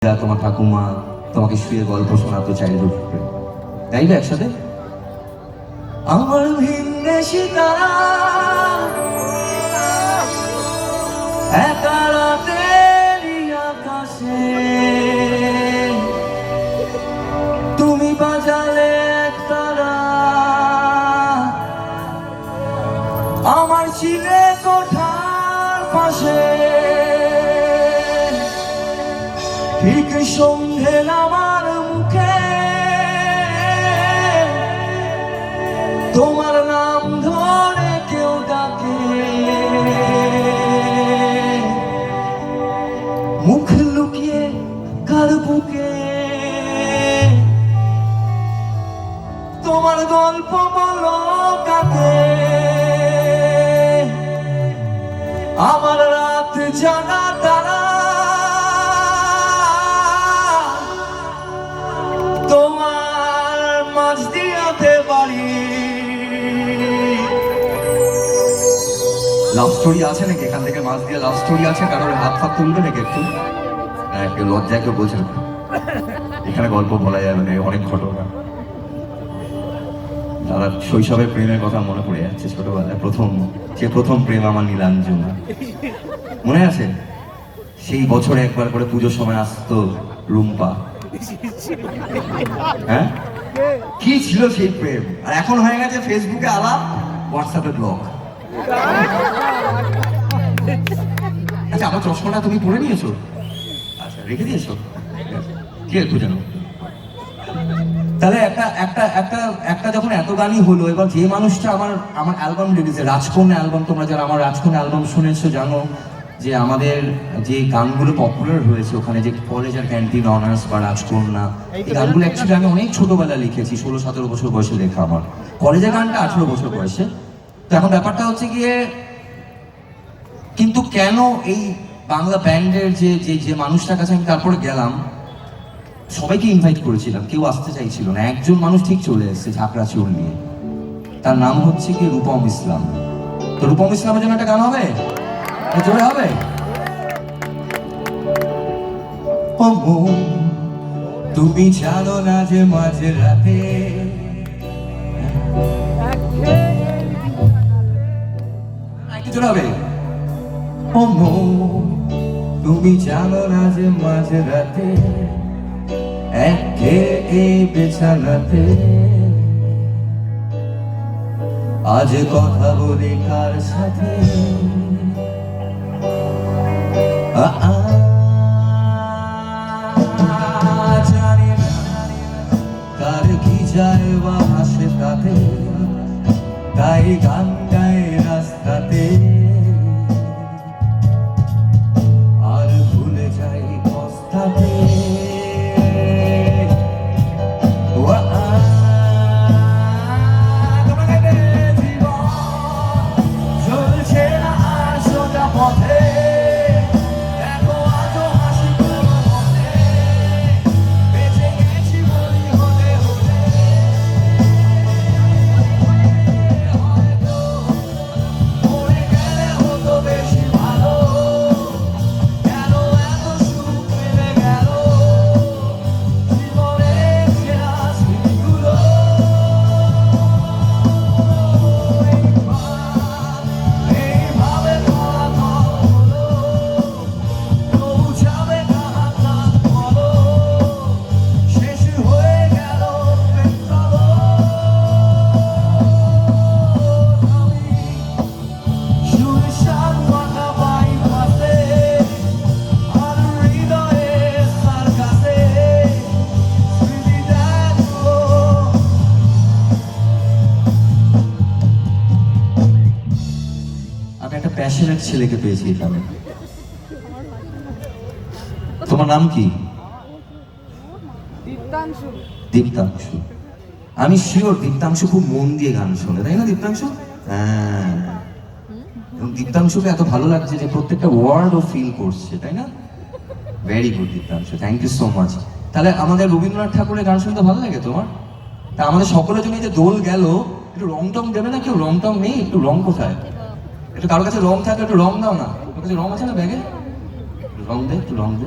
তোমার ঠাকুমা তোমাকে শুয়ে গল্প শোনাতো চাইল্ডহুড ফ্রেন্ড, গাইবে একসাথে? আমার ভিনদেশী তারা একা রাতের আকাশে তুমি বাজালে একতারা আমার চিলে কোঠার পাশে, ঠিক সন্ধে আমার মুখে তোমার নাম ধরে কেউ ডাকে, মুখ লুকিয়ে কার বুকে তোমার গল্প বলো কাকে, আমার রাত জানা তারা তোমার মাঝ দিয়াতে বাড়ি। লাভ স্টোরি আছে নাকি এখান থেকে? মাঝ দিয়ে লাভ স্টোরি আছে? কারোর হাত ফাত তুলবে নাকি একটু? একটু লজ্জায় কেউ বলছে এখানে গল্প বলা যাবে না, অনেক ঘটনা। তারা শৈশবের প্রেমের কথা মনে পড়ে যাচ্ছে, ছোটবেলায় প্রথম প্রেম আমার নীলাঞ্জনা, মনে আছে? সেই বছরে একবার করে পুজোর সময় আসতো রুম্পা। হ্যাঁ, কি ছিল সেই প্রেম! আর এখন হয়ে গেছে ফেসবুকে আলাপ, হোয়াটসঅ্যাপে ব্লগ। আচ্ছা, আমার চশমাটা তুমি পরে নিয়েছো? আচ্ছা, রেখে দিয়েছো? কি একটু জানো তাহলে একটা যখন এত গানই হলো, এবার যে মানুষটা আমার অ্যালবাম রিলিজে, রাজকন্যা অ্যালবাম, তোমরা যারা আমার রাজকন্যা অ্যালবাম শুনেছো জানো যে আমাদের যে গানগুলো পপুলার হয়েছে ওখানে, যে কলেজ আর ক্যান্টিন অনার্স বা রাজকন্যা, এই গানগুলো অ্যাকচুয়ালি আমি অনেক ছোটবেলায় লিখেছি, 16-17 বছর বয়সে লেখা আমার। কলেজের গানটা 18 বছর বয়সে। তো এখন ব্যাপারটা হচ্ছে গিয়ে, কিন্তু কেন এই বাংলা ব্যান্ডের যে মানুষটার কাছে আমি তারপরে গেলাম, সবাইকে ইনভাইট করেছিলাম, কেউ আসতে চাইছিল না, একজন মানুষ ঠিক চলে এসেছে ঝাঁকড়া চুল নিয়ে, তার নাম হচ্ছে কি রূপম ইসলাম। তো রূপম ইসলামের জন্য একটা গান হবে, জোরে হবে। তুমি জানো না যে মাঝে রাতে জোরে হবে। তুমি জানো না যে মাঝে রাতে একে এই বিছানাতে আজ কথা বলি কার সাথে, জানি না কার কি যায় বা আসে তাতে, তাই গান গায় রাস্তাতে আর ভুলে যাই পস্তাতে। প্যাশনেট ছেলেকে পেয়েছি এখানে। তোমার নাম কি? দীপ্তাংশু। আমি শিওর দীপ্তাংশু খুব মন দিয়ে গান শোনে, তাই না দীপ্তাংশু? হ্যাঁ, দীপ্তাংশুকে এত ভালো লাগছে যে প্রত্যেকটা ওয়ার্ড ও ফিল করছে, তাই না? Very good Diptangshu, thank you so much. তাহলে আমাদের রবীন্দ্রনাথ ঠাকুরের গান শুনতে ভালো লাগে তোমার? তা আমাদের সকলের জন্য যে দোল গেল, একটু রং টং দেবে না? কেউ রং টং নেই? একটু রং কোথায়? একটু কারোর কাছে রং থাকে, একটু রং দাও না। তোর কাছে রং আছে না ব্যাগে? রং দে, একটু রং দে।